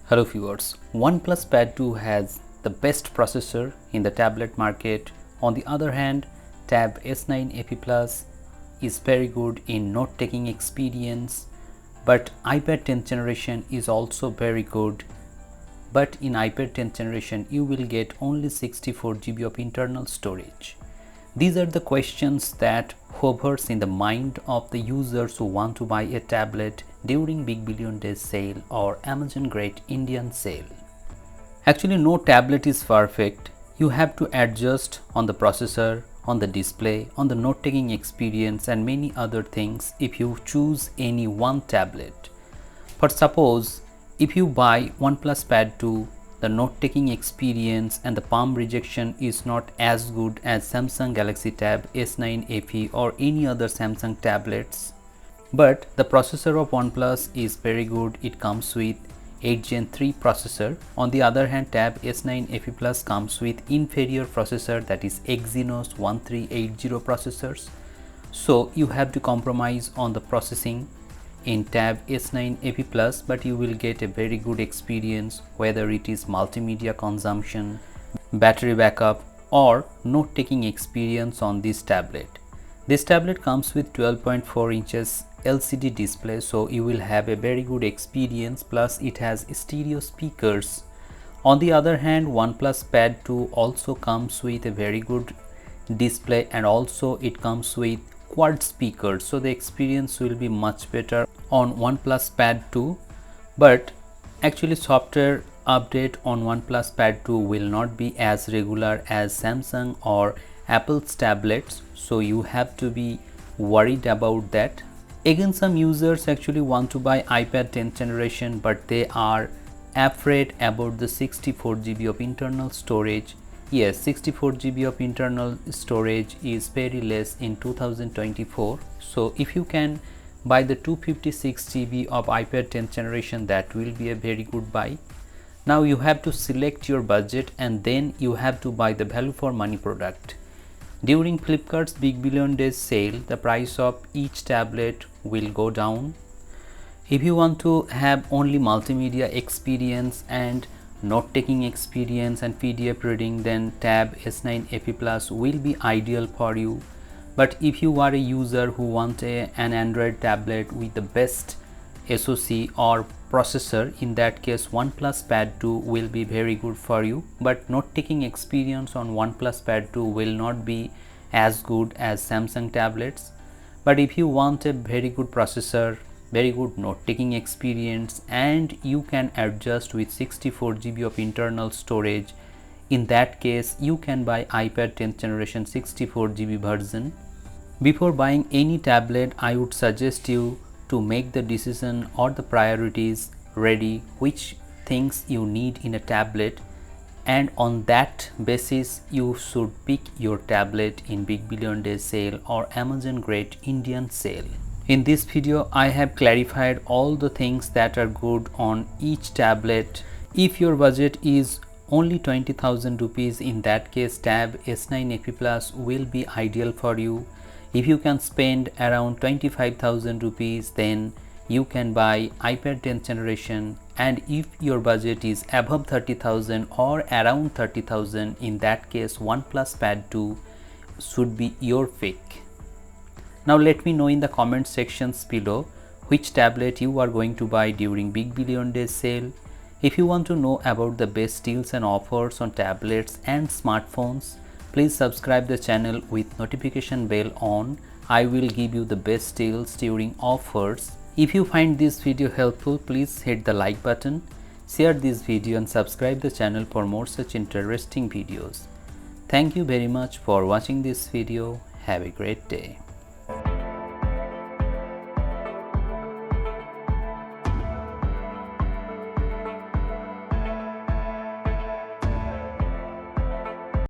Hello viewers, OnePlus Pad 2 has the best processor in the tablet market. On the other hand, Tab S9 AP Plus is very good in note-taking experience, but iPad 10th generation is also very good. But in iPad 10th generation, you will get only 64 GB of internal storage. These are the questions that hovers in the mind of the users who want to buy a tablet during Big Billion Days sale or Amazon Great Indian Sale. Actually, no tablet is perfect. You have to adjust on the processor, on the display, on the note-taking experience and many other things if you choose any one tablet. For suppose, if you buy OnePlus Pad 2, the note-taking experience and the palm rejection is not as good as Samsung Galaxy Tab S9 FE or any other Samsung tablets. But the processor of OnePlus is very good. It comes with 8 Gen 3 processor. On the other hand, Tab S9 FE Plus comes with inferior processor, that is Exynos 1380 processors. So you have to compromise on the processing in Tab S9 FE Plus, but you will get a very good experience whether it is multimedia consumption, battery backup or note-taking experience on this tablet. This tablet comes with 12.4 inches LCD display, so you will have a very good experience, plus it has stereo speakers. On the other hand, OnePlus Pad 2 also comes with a very good display and also it comes with quad speakers, so the experience will be much better on OnePlus Pad 2. But actually software update on OnePlus Pad 2 will not be as regular as Samsung or Apple's tablets, so you have to be worried about that. Again, some users actually want to buy iPad 10th generation, but they are afraid about the 64 GB of internal storage. Yes, 64 GB of internal storage is very less in 2024. So if you can buy the 256 GB of iPad 10th generation, that will be a very good buy. Now you have to select your budget and then you have to buy the value for money product. During Flipkart's Big Billion Days sale, the price of each tablet will go down. If you want to have only multimedia experience and note-taking experience and PDF reading, then Tab S9 FE Plus will be ideal for you. But if you are a user who wants an Android tablet with the best SoC or processor, in that case OnePlus Pad 2 will be very good for you. But note-taking experience on OnePlus Pad 2 will not be as good as Samsung tablets. But if you want a very good processor, very good note-taking experience and you can adjust with 64 GB of internal storage, in that case you can buy iPad 10th generation 64 GB version. Before buying any tablet, I would suggest you to make the decision or the priorities ready, which things you need in a tablet, and on that basis you should pick your tablet in Big Billion Days sale or Amazon Great Indian Sale. In this video, I have clarified all the things that are good on each tablet. If your budget is only 20,000 rupees, in that case Tab S9 FE Plus will be ideal for you. If you can spend around 25,000 rupees, then you can buy iPad 10th generation, and if your budget is above 30,000 or around 30,000, in that case OnePlus Pad 2 should be your pick. Now let me know in the comment sections below which tablet you are going to buy during Big Billion Days sale. If you want to know about the best deals and offers on tablets and smartphones, please subscribe the channel with notification bell on. I will give you the best deals during offers. If you find this video helpful, please hit the like button, share this video and subscribe the channel for more such interesting videos. Thank you very much for watching this video. Have a great day.